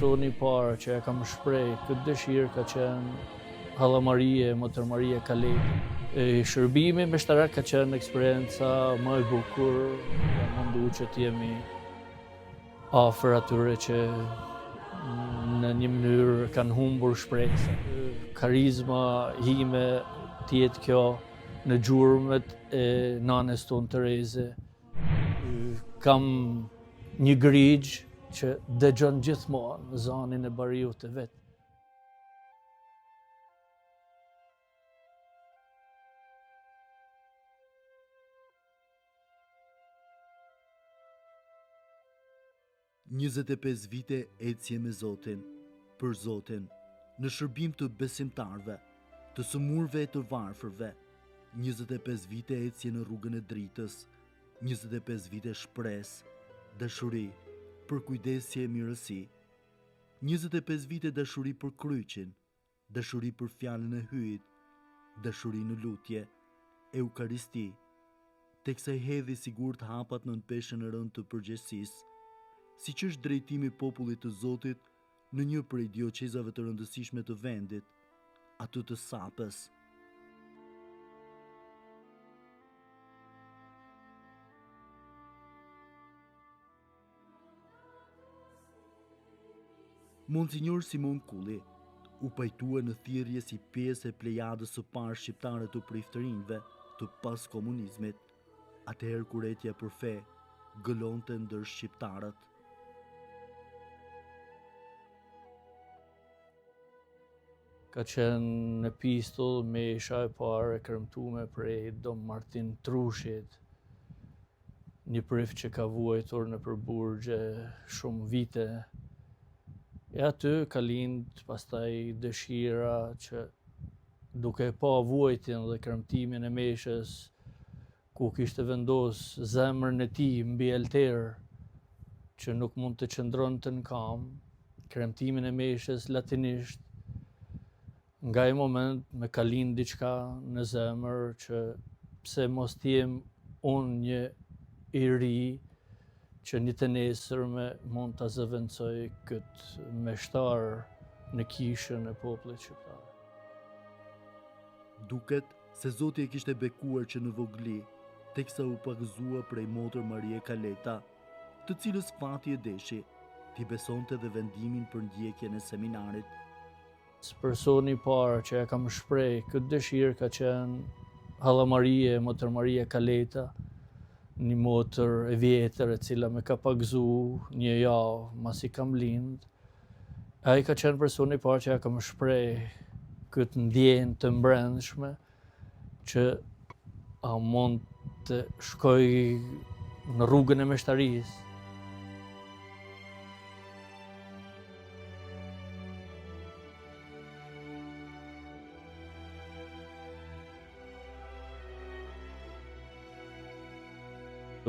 Personi I parë që e kam shpreh këtë dëshirë ka qenë Halla Marie, Motër Maria Kaleti. Shërbimi meshtarak ka qenë eksperienca më e bukur, jam mundu që t'jemi afër atyre që në një mënyrë kanë humbur shpresën. Karizma ime t'jetë kjo në gjurmët e nanes tonë Tereze. Kam një grigj që dëgjon gjithmonë në zanin e bariut të vet. «25 vite ecje me Zotin, për Zotin, në shërbim të besimtarve, të sëmurve e të varfërve, 25 vite ecje në rrugën e dritës, 25 vite shpresë, dashuri, për kujdesje e mirësi, 25 vite dashuri për kryqin, dashuri për fjalën e hyjit, dashuri në lutje, eukaristi, teksa I hedhi sigurt hapat nën peshën e rënd të përgjegjësisë, si që është drejtimi popullit të Zotit në një prej dioqezave të rëndësishme të vendit, atë të Sapës. Monsignor Simon Kulli u pajtua në thirrje si pjesë e plejadës së parë shqiptare të priftërinjve të pas komunizmit, atëherë kur etja për fe gëlonte ndër shqiptarët. Ka qenë në epistull me isha e parë e kërmtume prej Dom Martin Trushit, një prift që ka vuajtur në përburgje shumë vite. E aty ka lind pastaj dëshira që duke pa vuajtjen dhe kërmtimin e meshës, ku kishte vendos zemrën e tij mbi alter, që nuk mund të qëndronte në kam, kremtimin e meshës latinisht, nga I moment me ka lind diçka në zemër që pse mos t'jem unë një I ri që një të nesërme mund ta zëvendësoj këtë meshtar në kishën e popullit shqiptar. Duket se Zoti e kishte bekuar që në vogli, teksa u pagëzua prej Motër Marie Kaleta, të cilës fati e deshi, t'i besonte dhe vendimin për ndjekjen e seminarit. Personi I parë që e kam shpreh këtë dëshirë ka qenë Halla Marie, Motër Maria Kaleta, një motër e vjetër e cila me ka pagëzu një javë masi kam lind. Ai ka qenë personi I parë që e kam shpreh këtë ndjenjë të mbrëmshme që a mund të shkoj në rrugën e meshtarisë.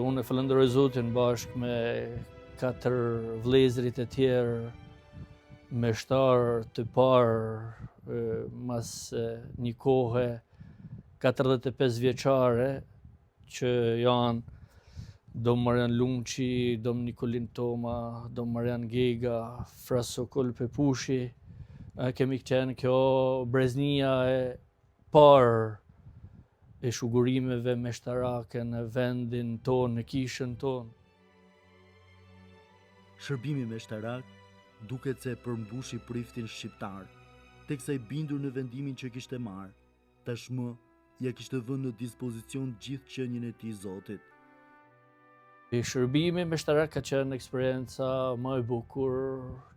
Unë e falenderoj Zotin bashkë me 4 vëllezërit e tjerë, meshtar të parë mas një kohe 45 vjeçare që janë Dom Marian Lunçi, Dom Nikolin Toma, Dom Marian Gega, Fra Sokol Pepushi. Kemi qenë kjo breznia e parë e shugurimeve meshtarake në vendin tonë, në kishën tonë. Shërbimi meshtarak duket se përmbushi priftin shqiptar, teksa I bindur në vendimin që kishte marrë, tashmë ja kishte vënë në dispozicion gjithë qenien e tij Zotit. Shërbimi meshtarak ka qenë eksperienca më e bukur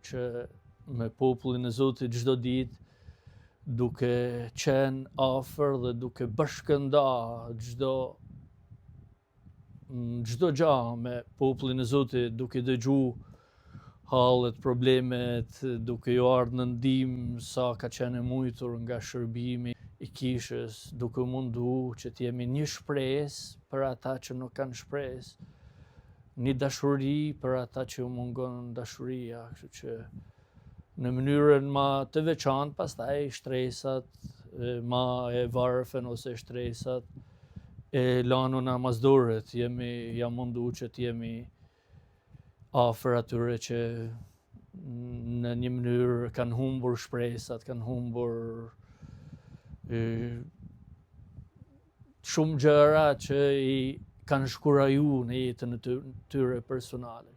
që me popullin e Zotit çdo ditë, duke qenë afër dhe duke bashkënda çdo gjë me popullin e Zotit, duke dëgju hallet, problemet, duke ju ardhur në ndihmë sa ka qenë e mujtur nga shërbimi I kishës, duke mundu që t'jemi një shpresë për ata që nuk kanë shpresë, një dashuri për ata që u mungon dashuria, kështu që në mënyrën ma të veçantë, pastaj shtresat ma e varfën ose shtresat e lanuna mazdoret, jam mundu që t'jemi afër atyre që në një mënyrë kanë humbur shpresat, kanë humbur shumë gjëra që i kanë shkuraju në jetën e tyre personale.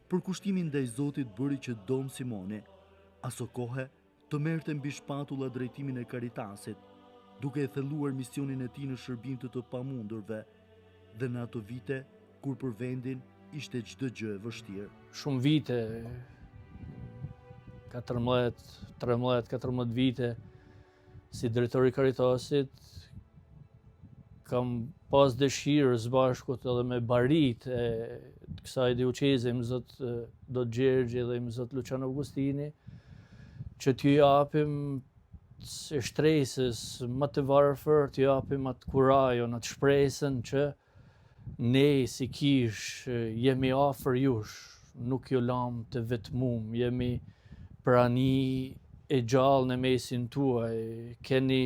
Për kushtimin ndaj Zotit bëri që Dom Simone aso kohe të merrte mbi shpatulla drejtimin e Caritasit, duke e thelluar misionin e tij në shërbim të pamundurve dhe në ato vite kur për vendin ishte çdo gjë e vështirë. Shumë vite, 13-14 vite, si drejtori i Caritasit, kam pas dëshirë së bashkut edhe me barit e kësaj dioqeze, më Zot Dot Gjergji dhe më Zot Lucian Augustini, që t'ju japim e shtresës më të varfër, t'ju japim atë kurajon, atë shpresën që ne si kish jemi afër jush, nuk ju lam të vetmum, jemi prani e gjallë në mesin tuaj, keni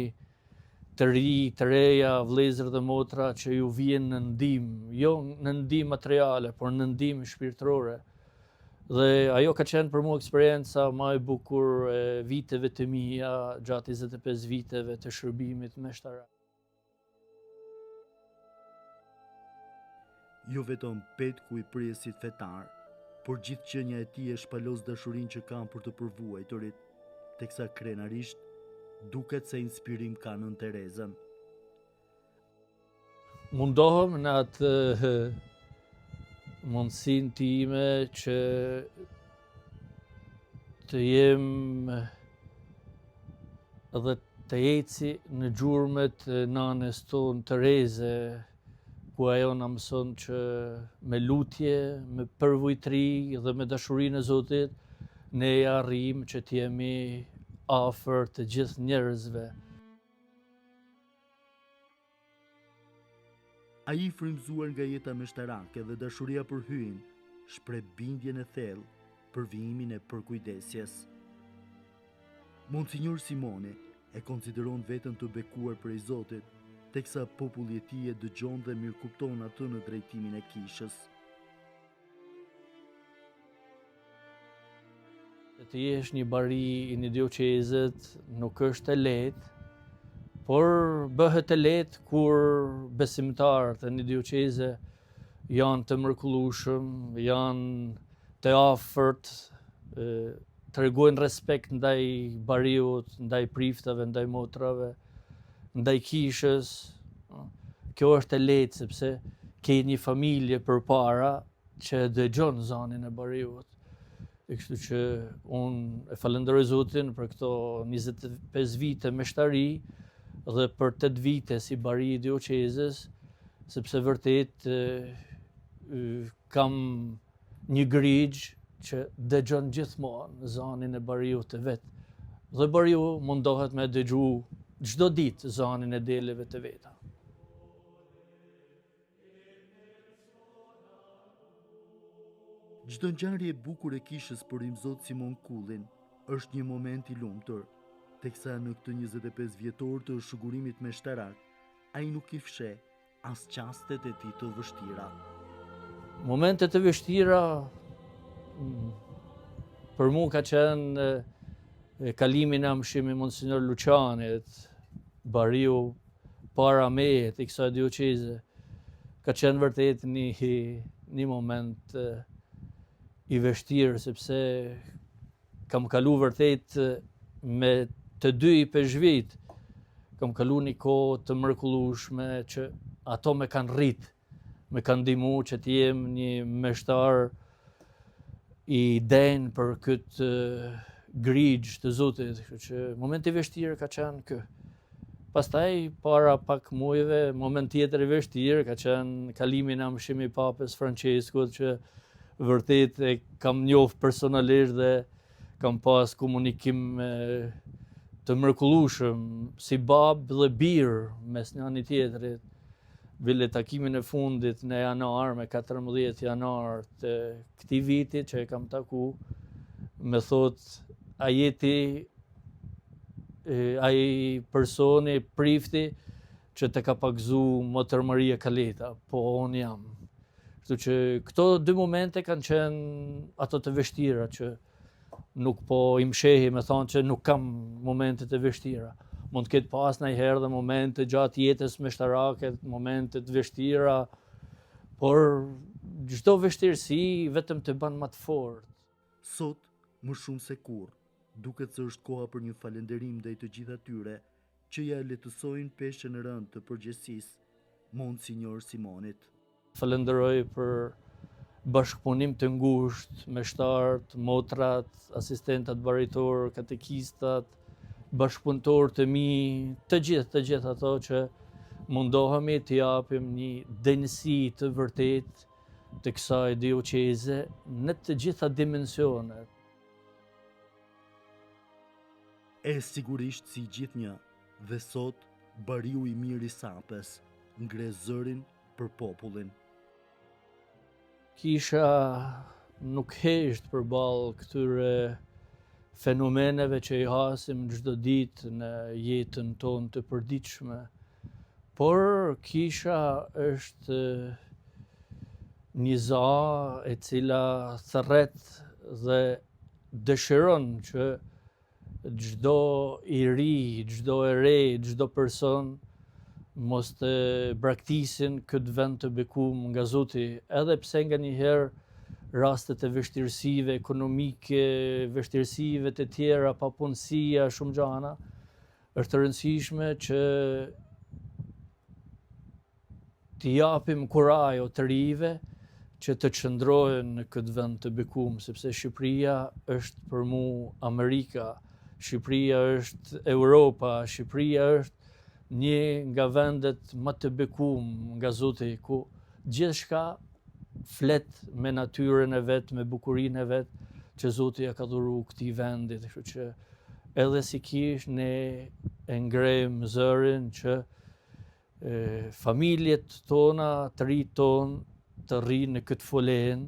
të ri, të reja, vëllezër dhe motra që ju vjen në ndihmë, jo në ndihmë materiale, por në ndihmë shpirtërore. Dhe ajo ka qenë për mua eksperienca më e bukur e viteve të mia gjatë 25 viteve të shërbimit meshtarak. Jo vetëm petku i presit fetar, por gjithë qenia e tij e shpalos dashurinë që kanë për të përvuajturit, teksa krenarisht duket se inspirim ka Nën Terezën. Mundohem në atë mundësinë time që të jem dhe të eci në gjurmët nanes tonë Tereze, ku ajo na mëson që me lutje, me përvojtëri dhe me dashurinë e Zotit, ne arrijmë që të jemi afër të gjithë njerëzve. Ai i frymëzuar nga jeta meshtarake dhe dashuria për hyn, shpreh bindjen e thellë për vijimin e përkujdesjes. Monsinjor Simone e konsideron veten të bekuar prej Zotit, teksa populli i tij e dëgjon dhe mirëkupton atë në drejtimin e kishës. Të jesh një bari i një dioqezet nuk është e lehtë, por bëhet e lehtë kur besimtarët e një dioqeze janë të mrekullueshëm, janë të afërt, tregojnë respekt ndaj bariut, ndaj priftave, ndaj motrave, ndaj kishës. Kjo është e lehtë sepse ke një familje përpara që dëgjon zanin e bariut. E kështu që unë e falenderoj Zotin për këto 25 vite meshtari dhe për 8 vite si bari i dioqezes, sepse vërtet kam një grigj që dëgjon gjithmonë zanin e bariut të vet. Dhe bariu mundohet me dëgju çdo ditë zanin e deleve të veta. Çdo ngjarje e bukur e kishës për Imzot Simon Kullin është një moment i lumtur, teksa në këtë 25 vjetor të shëgurimit meshtarak, ai nuk i fsheh as qastet e tij të vështira. Momentet e vështira për mua ka qenë kalimi në amshim i Monsinjor Lucianit, bariu para meje të kësaj dioqeze. Ka qenë vërtet një moment i vështirë, sepse kam kalu vërtet me të dy i peshvit, kam kalu një kohë të mrekullueshme që ato me kanë rrit, me kanë ndihmu që të jem një meshtar i den për këtë grigj të Zotit, që momenti i vështirë ka qenë kë. Pastaj, para pak muajve, moment tjetër i vështirë ka qenë kalimi në amshim i Papës Franceskut, që vërtet e kam njoh personalisht dhe kam pas komunikim të mrekullueshëm si bab dhe bir mes njëri tjetrit. Bile takimin e fundit në janar, me 14 janar të këtij viti që e kam taku, me thot a jeti ai personi prifti që të ka pagzu Motër Maria Kaleta, po unë jam. Kështu që këto dy momente kanë qenë ato të vështira që nuk po i mshehi me thonë që nuk kam momentet e vështira. Mund të ketë pas ndonjëherë dhe momente gjatë jetës meshtarake, momente të vështira, por çdo vështirësi vetëm të bën më të fortë. Sot, më shumë se kur, duket se është koha për një falënderim ndaj të gjithë atyre që ja lehtësojnë peshën e rëndë të përgjegjësisë, Monsinjor Simonit. Falenderoj për bashkëpunim të ngushtë me shtarët, motrat, asistentat baritor, katekistat, bashkëpunëtorë të mi, të gjithë ato që mundohemi të japim një denësi të vërtet të kësaj dioqeze në të gjitha dimensionet. E sigurisht si gjithnjë, dhe sot bariu i mirë i Sapes ngre zërin për popullin. Kisha nuk hesht përballë këtyre fenomeneve që i hasim çdo ditë në jetën tonë të përditshme, por kisha është një za e cila thërret dhe dëshiron që çdo i ri, çdo e re, çdo person mos të braktisin këtë vend të bekuar nga Zoti, edhe pse nganjëherë rastet e vështirësive ekonomike, vështirësive të tjera, papunësia, shumë gjana, është e rëndësishme që t'i japim kurajo të rive që të qëndrohen në këtë vend të bekuar, sepse Shqipëria është për mu Amerika, Shqipëria është Europa, Shqipëria është një nga vendet më të bekuar nga Zoti, ku gjithçka flet me natyrën e vet, me bukurinë e vet që Zoti ja ka dhuruar këtij vendi. Kështu që edhe si kish ne e ngrem zërin që familjet tona, të rinjt tonë të rrinë në këtë folen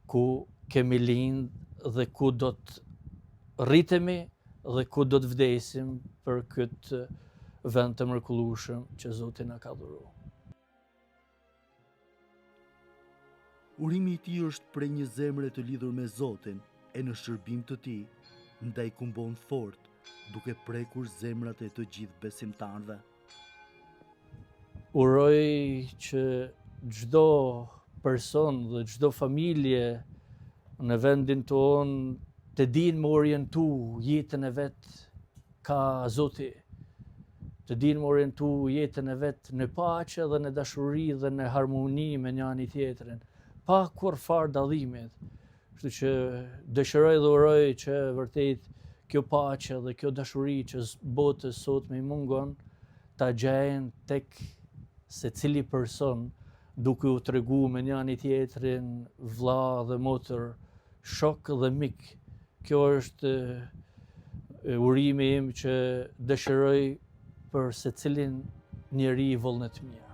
ku kemi lind dhe ku do të rritemi dhe ku do të vdesim për këtë vend të mrekullueshëm që Zoti na ka dhuruar. Urimi i tij është prej një zemre të lidhur me Zotin e në shërbim të tij ndaj kumbon fort, duke prekur zemrat e të gjithë besimtarëve. Uroj që çdo person dhe çdo familje në vendin tonë të dinë më orientu jetën e vet ka Zoti, të dinë më orientu jetën e vet në paqe dhe në dashuri dhe në harmoni me njëri tjetrin, pa kur farë dallimit. Kështu që dëshiroj dhe uroj që vërtet kjo paqe dhe kjo dashuri që botës sot më mungon ta gjejnë tek secili person, duke u tregu me njëri tjetrin vëlla dhe motër, shok dhe mik. Kjo është urimi im që dëshiroj për secilin njeri i vullnet mia.